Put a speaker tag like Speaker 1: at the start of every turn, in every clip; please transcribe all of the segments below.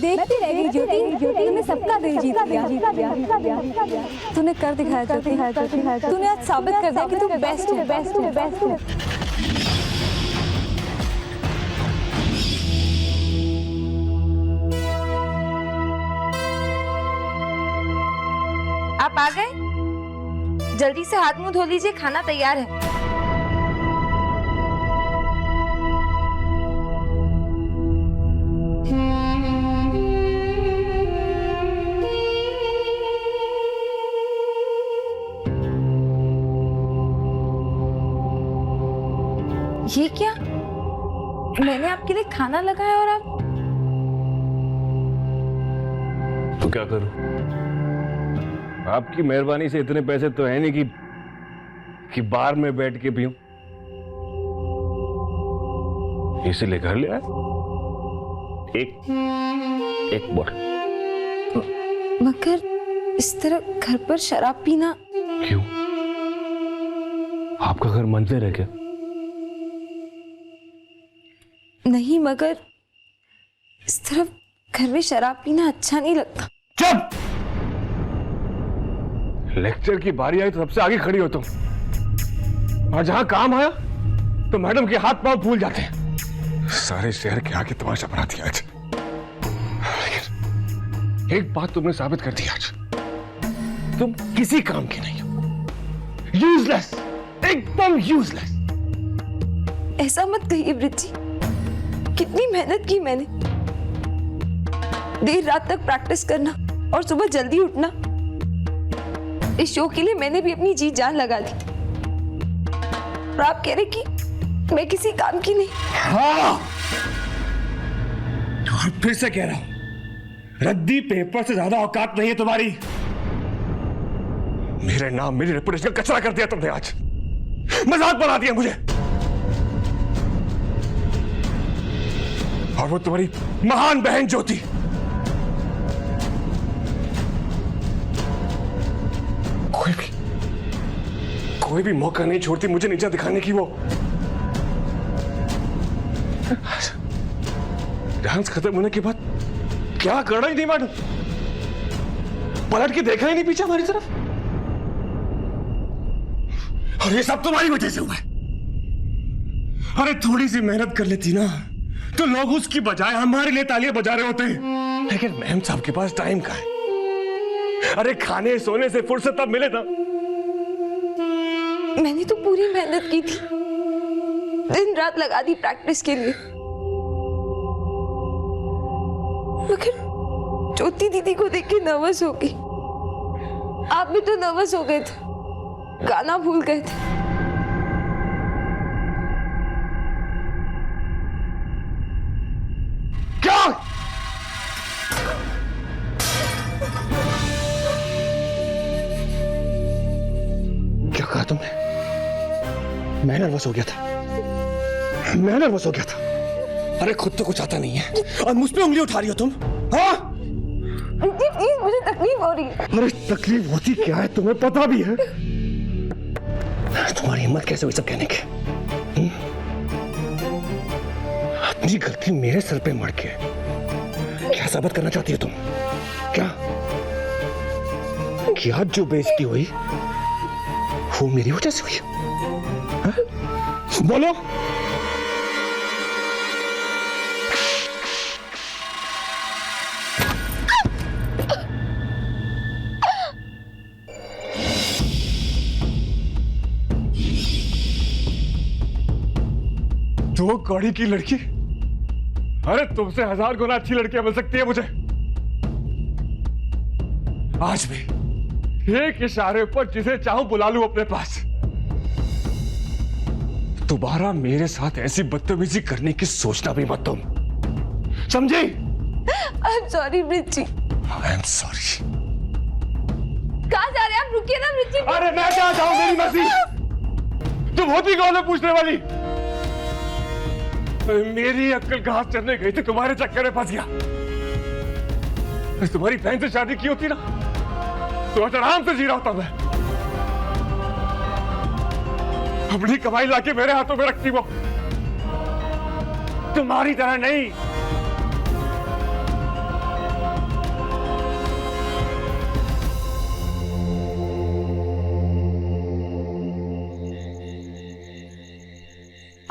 Speaker 1: देखती रह गई ज्योति, तूने सबका दिल जीत लिया। तूने कर दिखाया ज्योति, तूने आज साबित कर दिया कि तू बेस्ट है।
Speaker 2: आप आ गए? जल्दी से हाथ मुंह धो लीजिए, खाना तैयार है। ये क्या? मैंने आपके लिए खाना लगाया और आप?
Speaker 3: तो क्या करूं? आपकी मेहरबानी से इतने पैसे तो है नहीं कि बार में बैठ के पीऊं, इसीलिए घर ले आया एक बोतल।
Speaker 2: मगर इस तरह घर पर शराब पीना?
Speaker 3: क्यों? आपका घर मंदिर है क्या?
Speaker 2: नहीं, मगर इस तरह घर में शराब पीना अच्छा नहीं लगता।
Speaker 3: चुप! लेक्चर की बारी आई तो सबसे आगे खड़ी हो तुम, और जहां काम आया तो मैडम के हाथ पांव फूल जाते हैं। सारे शहर के आगे तमाशा बना दिया आज। लेकिन एक बात तुमने साबित कर दी आज, तुम किसी काम की नहीं हो। यूजलेस, एकदम यूजलेस।
Speaker 2: ऐसा मत कहिए ब्रिज जी, कितनी मेहनत की मैंने। देर रात तक प्रैक्टिस करना और सुबह जल्दी उठना। इस शो के लिए मैंने भी अपनी जी जान लगा दी, और आप कह रहे कि मैं किसी काम की नहीं।
Speaker 4: हाँ, और फिर से कह रहा हूं, रद्दी पेपर से ज्यादा औकात नहीं है तुम्हारी। मेरे नाम, मेरी रेपुटेशन का कचरा कर दिया तुमने आज। मजाक बना दिया मुझे। और वो तुम्हारी महान बहन ज्योति, कोई भी मौका नहीं छोड़ती मुझे नीचा दिखाने की। वो डांस खत्म होने के बाद क्या करना ही नहीं मैडम, पलट के देखा ही नहीं पीछे हमारी तरफ। और ये सब तुम्हारी वजह से हुआ है। अरे थोड़ी सी मेहनत कर लेती ना तो लोग उसकी बजाय हमारे लिए तालियां बजा रहे होते हैं। लेकिन मैम साहब के पास टाइम का है। अरे खाने सोने से फुर्सत तब मिले था।
Speaker 2: मैंने तो पूरी मेहनत की थी, दिन रात लगा दी प्रैक्टिस के लिए। मगर ज्योति दीदी को देख के नर्वस हो गई। आप भी तो नर्वस हो गए थे, गाना भूल गए थे।
Speaker 4: क्या? क्या कहा तुमने? मैं नर्वस हो गया था। अरे खुद तो कुछ आता नहीं है और मुझ पे उंगली उठा रही हो तुम। हाँ?
Speaker 2: प्लीज, मुझे तकलीफ हो रही है।
Speaker 4: अरे तकलीफ होती क्या है तुम्हें पता भी है? तुम्हारी हिम्मत कैसे हुई सब कहने की? अपनी गलती मेरे सर पे मढ़ के क्या साबित करना चाहती हो तुम? क्या आज जो बेइज्जती हुई वो मेरी वजह से हुई? हाँ? बोलो। दो कौड़ी की लड़की, अरे तुमसे 1000 गुना अच्छी लड़कियां मिल सकती है मुझे। आज भी एक इशारे पर जिसे चाहूं बुला लूं अपने पास। दोबारा मेरे साथ ऐसी बदतमीजी करने की सोचना भी मत तुम, समझी?
Speaker 2: I am sorry Brij ji.
Speaker 4: I am sorry.
Speaker 2: कहाँ जा रहे हैं आप? रुकिए ना ब्रिज जी।
Speaker 4: अरे मैं क्या जाऊं, मेरी मर्जी। तुम होती कौन है पूछने वाली? मेरी अक्ल घास चढ़ने गई थी, तुम्हारे चक्कर में फंस गया। तुम्हारी बहन से शादी की होती ना तो आज आराम से जी रहा होता मैं। अपनी कमाई लाके मेरे हाथों में रखती वो, तुम्हारी तरह नहीं।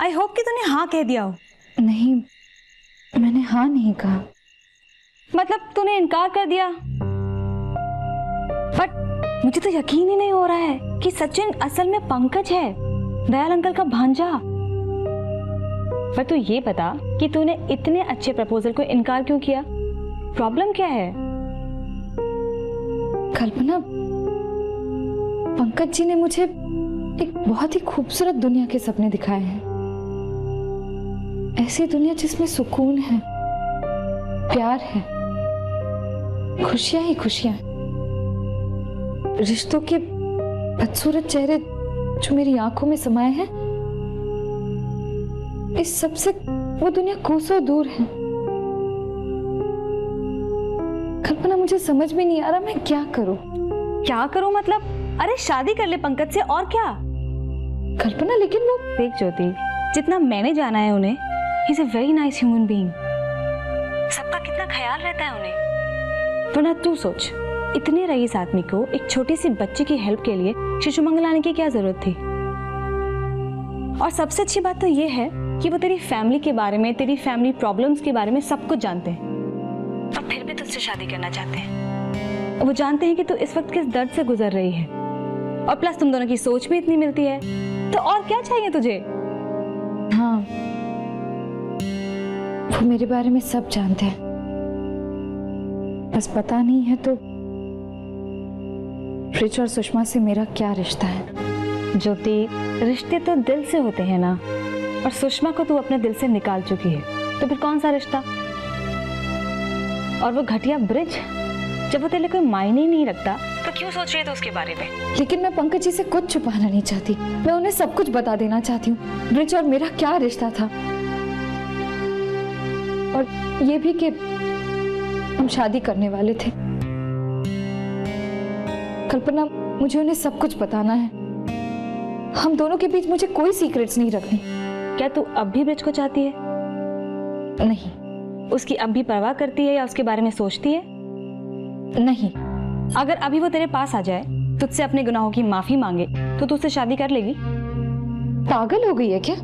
Speaker 5: आई होप कि तूने हाँ कह दिया हो।
Speaker 1: नहीं, मैंने हाँ नहीं कहा।
Speaker 5: मतलब तूने इनकार कर दिया। बट मुझे तो यकीन ही नहीं हो रहा है कि सचिन असल में पंकज है, दयाल अंकल का भांजा। पर तू ये बता कि तूने इतने अच्छे प्रपोजल को इनकार क्यों किया? प्रॉब्लम क्या है?
Speaker 1: कल्पना, पंकज जी ने मुझे एक बहुत ही खूबसूरत दुनिया के सपने दिखाए हैं। ऐसी दुनिया जिसमें सुकून है, प्यार है, खुशियां ही खुशियां, रिश्तों के बदसूरत चेहरे जो मेरी आंखों में समाये हैं, इस सब से वो दुनिया कोसों दूर है। कल्पना, मुझे समझ में नहीं आ रहा मैं क्या करूं।
Speaker 5: क्या करूं मतलब? अरे शादी कर ले पंकज से, और क्या।
Speaker 1: कल्पना, लेकिन वो
Speaker 5: देख ज्योति, जितना मैंने जाना है उन्हें, he is a very nice human being. सबका कितना ख्याल रहता है उन्हें। वरना तू सोच, इतने रईस आदमी को एक छोटी सी बच्ची की हेल्प के लिए शिशु मंगल आने की क्या जरूरत थी? और सबसे अच्छी बात तो ये है कि वो तेरी फैमिली के बारे में, तेरी फैमिली प्रॉब्लम्स के बारे में सब कुछ जानते हैं, और फिर भी तुझसे शादी करना चाहते हैं। वो जानते हैं कि तू इस वक्त किस दर्द से गुजर रही है, और प्लस तुम दोनों की सोच भी इतनी मिलती है, तो और क्या चाहिए तुझे?
Speaker 1: हाँ, वो मेरे बारे में सब जानते हैं, बस पता नहीं है तो रिच और सुषमा से मेरा क्या रिश्ता है।
Speaker 5: ज्योति, रिश्ते तो दिल से होते हैं ना, और सुषमा को तू अपने दिल से निकाल चुकी है, तो फिर कौन सा रिश्ता? और वो घटिया ब्रिज, जब वो तेरे लिए कोई मायने ही नहीं रखता, तो क्यों सोच रही है तू उसके बारे में?
Speaker 1: लेकिन मैं पंकज जी से कुछ छुपाना नहीं चाहती, मैं उन्हें सब कुछ बता देना चाहती हूँ, ब्रिज और मेरा क्या रिश्ता था, और ये भी कि हम शादी करने वाले थे। कल्पना, मुझे उन्हें सब कुछ बताना है। हम दोनों के बीच मुझे कोई सीक्रेट्स नहीं रखनी।
Speaker 5: क्या तू अब भी ब्रिज को चाहती है?
Speaker 1: नहीं।
Speaker 5: उसकी अब भी परवाह करती है या उसके बारे में सोचती है?
Speaker 1: नहीं।
Speaker 5: अगर अभी वो तेरे पास आ जाए, तुझसे अपने गुनाहों की माफी मांगे, तो तू उससे शादी कर लेगी?
Speaker 1: पागल हो गई है क्या?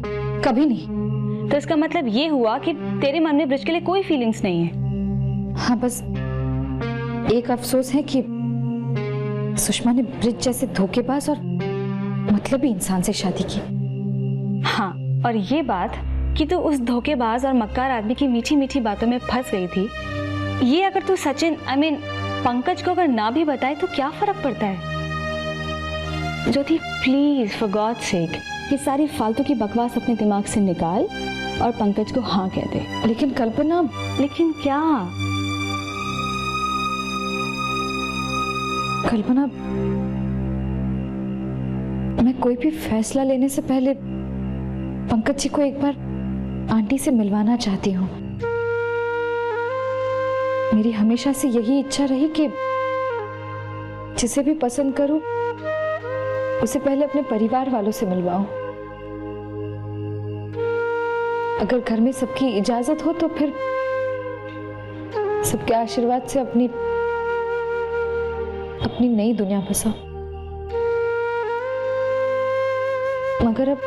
Speaker 1: कभी नहीं।
Speaker 5: तो इसका मतलब ये हुआ कि तेरे मन में ब्रिज के लिए कोई फीलिंग्स नहीं है।
Speaker 1: हाँ, बस एक अफसोस है कि सुषमा ने ब्रिज जैसे धोखेबाज और मतलबी इंसान से शादी की।
Speaker 5: हाँ, और ये बात कि तू उस धोखेबाज और मक्कार आदमी की मीठी मीठी बातों में फंस गई थी, ये अगर तू सचिन पंकज को अगर ना भी बताए तो क्या फर्क पड़ता है? ज्योति, प्लीज फॉर गॉड सेक, ये सारी फालतू की बकवास अपने दिमाग से निकाल और पंकज को हाँ कह दे।
Speaker 1: लेकिन कल्पना,
Speaker 5: लेकिन क्या?
Speaker 1: कल्पना, मैं कोई भी फैसला लेने से पहले पंकज जी को एक बार आंटी से मिलवाना चाहती हूँ। मेरी हमेशा से यही इच्छा रही कि जिसे भी पसंद करूं उसे पहले अपने परिवार वालों से मिलवाऊं। अगर घर में सबकी इजाजत हो तो फिर सबके आशीर्वाद से अपनी नई दुनिया बसाऊं। मगर अब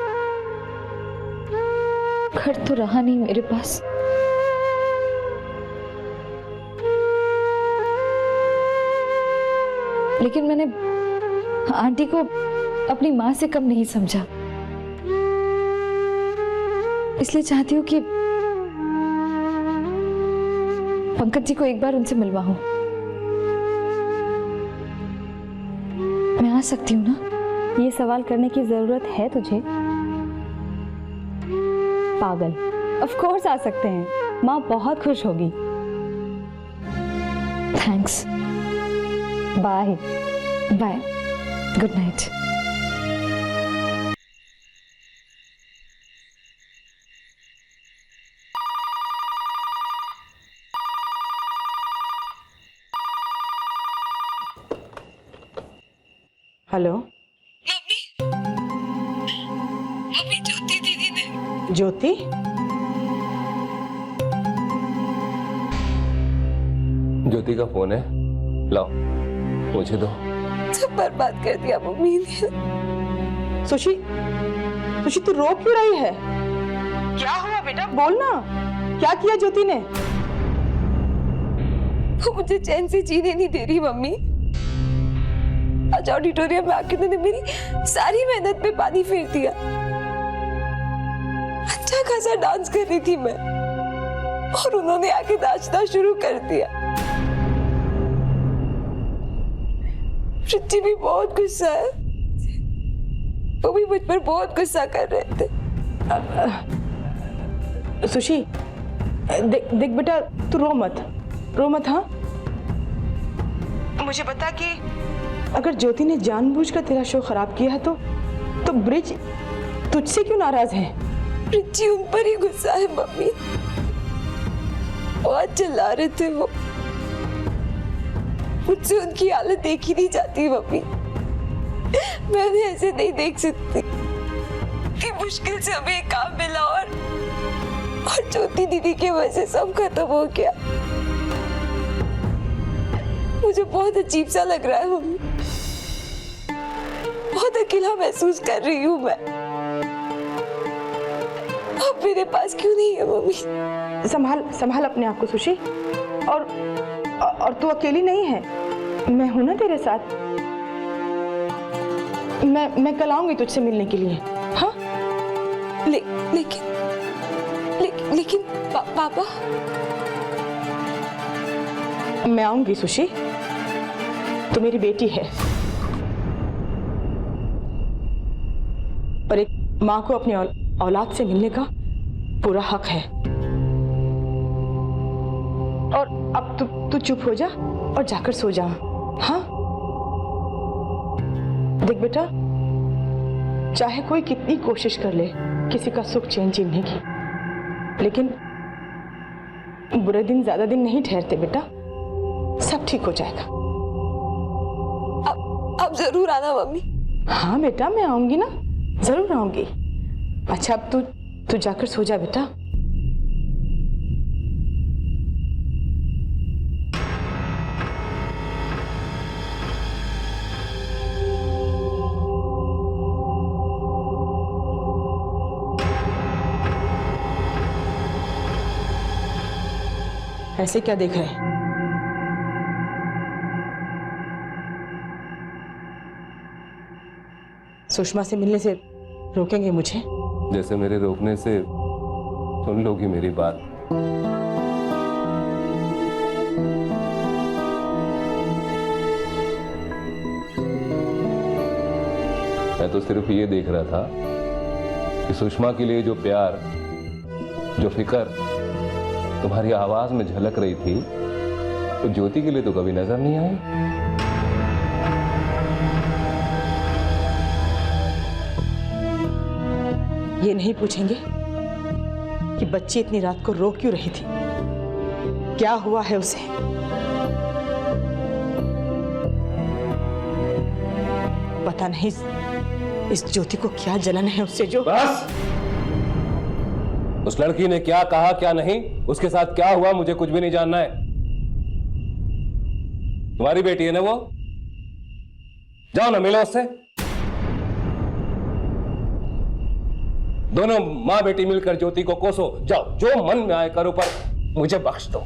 Speaker 1: घर तो रहा नहीं मेरे पास। लेकिन मैंने आंटी को अपनी माँ से कम नहीं समझा, इसलिए चाहती हूँ कि पंकज जी को एक बार उनसे मिलवाऊं। मैं आ सकती हूँ ना?
Speaker 5: ये सवाल करने की जरूरत है तुझे? पागल, ऑफ कोर्स आ सकते हैं, माँ बहुत खुश होगी।
Speaker 1: Thanks.
Speaker 5: Bye
Speaker 1: bye, good night.
Speaker 6: Hello
Speaker 2: mummy, Jyoti दीदी ने।
Speaker 6: ज्योति,
Speaker 3: ज्योति का फोन है, लाओ मुझे दो।
Speaker 2: सब बर्बाद कर दिया मम्मी ने।
Speaker 6: सुशी, सुशी तू रो क्यों रही है? बेटा बोल ना, क्या किया ज्योति ने?
Speaker 2: वो मुझे चैन से जीने नहीं दे रही मम्मी। आज ऑडिटोरियम में आके उन्होंने मेरी सारी मेहनत पे पानी फेर दिया। अच्छा खासा डांस कर रही थी मैं और उन्होंने आके नाचना शुरू कर दिया। रिच्ची भी बहुत गुस्सा है, वो भी मुझ पर बहुत गुस्सा कर रहे थे।
Speaker 6: सुशी देख बेटा, तू रो मत हाँ। मुझे बता कि अगर ज्योति ने जानबूझकर तेरा शो खराब किया है तो ब्रिज तुझसे क्यों नाराज है?
Speaker 2: रिच्ची उन पर ही गुस्सा है मम्मी, बहुत चिल्ला रहे थे वो। मुझसे उनकी हालत देखी नहीं जाती मम्मी। मैं उन्हें ऐसे नहीं देख सकती कि मुश्किल से हमें एक काम मिला और ज्योति दीदी की वजह से सब खत्म हो गया। मुझे बहुत अजीब सा लग रहा है मम्मी, बहुत अकेला महसूस कर रही हूँ मैं। अब मेरे पास क्यों नहीं है मम्मी?
Speaker 6: संभाल अपने आप को सुशी, और तू अकेली नहीं है, मैं हूं ना तेरे साथ। मैं कल आऊंगी तुझसे मिलने के लिए। हाँ
Speaker 2: लेकिन पापा।
Speaker 6: मैं आऊंगी सुशी, तू मेरी बेटी है और एक माँ को अपनी औलाद से मिलने का पूरा हक है। और अब तू चुप हो जा और जाकर सो जा। हाँ देख बेटा, चाहे कोई कितनी कोशिश कर ले किसी का सुख चैन छीनने की, लेकिन बुरे दिन ज्यादा दिन नहीं ठहरते बेटा, सब ठीक हो जाएगा।
Speaker 2: अब जरूर आना मम्मी।
Speaker 6: हाँ बेटा, मैं आऊंगी ना, जरूर आऊंगी। अच्छा अब तू जाकर सो जा बेटा। ऐसे क्या देख रहे हैं? सुषमा से मिलने से रोकेंगे मुझे?
Speaker 7: जैसे मेरे रोकने से सुन लोगी मेरी बात। मैं तो सिर्फ ये देख रहा था कि सुषमा के लिए जो प्यार, जो फिक्र तुम्हारी आवाज में झलक रही थी, तो ज्योति के लिए तो कभी नजर नहीं आई।
Speaker 6: ये नहीं पूछेंगे कि बच्ची इतनी रात को रो क्यों रही थी, क्या हुआ है उसे? पता नहीं इस ज्योति को क्या जलन है उससे जो।
Speaker 7: बस! उस लड़की ने क्या कहा क्या नहीं, उसके साथ क्या हुआ, मुझे कुछ भी नहीं जानना है। तुम्हारी बेटी है ना वो, जाओ ना मिलो उससे। दोनों मां बेटी मिलकर ज्योति को कोसो, जाओ, जो मन में आए करो, पर मुझे बख्श दो।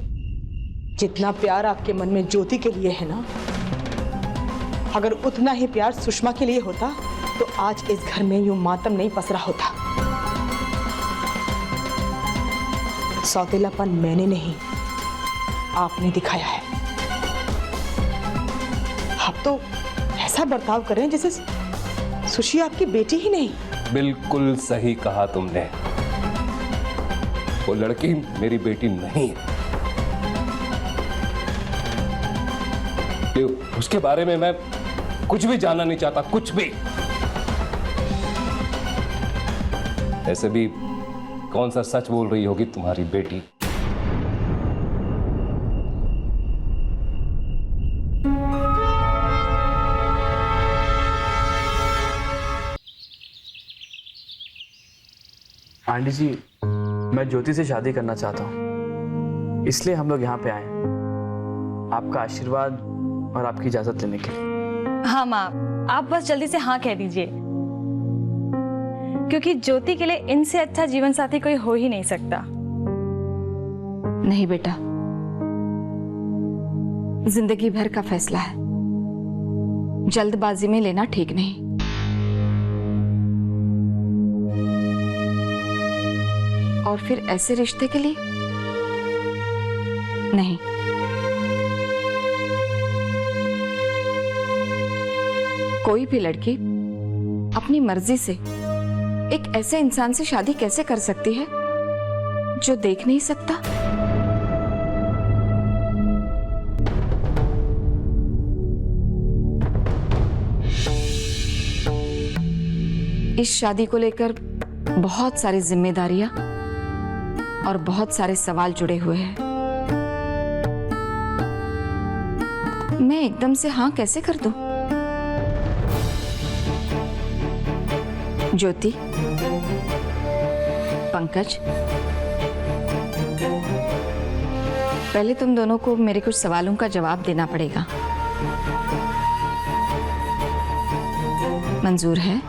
Speaker 6: जितना प्यार आपके मन में ज्योति के लिए है ना, अगर उतना ही प्यार सुषमा के लिए होता तो आज इस घर में यूं मातम नहीं पसरा होता। सौतेलापन मैंने नहीं, आपने दिखाया है। आप तो ऐसा बर्ताव कर रहे हैं जैसे सुशी आपकी बेटी ही नहीं।
Speaker 7: बिल्कुल सही कहा तुमने, वो लड़की मेरी बेटी नहीं है। उसके बारे में मैं कुछ भी जानना नहीं चाहता, कुछ भी। ऐसे भी कौन सा सच बोल रही होगी तुम्हारी बेटी।
Speaker 8: आंटी जी, मैं ज्योति से शादी करना चाहता हूँ, इसलिए हम लोग यहाँ पे आए, आपका आशीर्वाद और आपकी इजाजत लेने के लिए।
Speaker 5: हाँ माँ, आप बस जल्दी से हाँ कह दीजिए, क्योंकि ज्योति के लिए इनसे अच्छा जीवन साथी कोई हो ही नहीं सकता।
Speaker 1: नहीं बेटा, जिंदगी भर का फैसला है, जल्दबाजी में लेना ठीक नहीं। और फिर ऐसे रिश्ते के लिए नहीं। कोई भी लड़की अपनी मर्जी से एक ऐसे इंसान से शादी कैसे कर सकती है जो देख नहीं सकता? इस शादी को लेकर बहुत सारी जिम्मेदारियां और बहुत सारे सवाल जुड़े हुए हैं। मैं एकदम से हाँ कैसे कर दूं? ज्योति, पंकज, पहले तुम दोनों को मेरे कुछ सवालों का जवाब देना पड़ेगा। मंजूर है?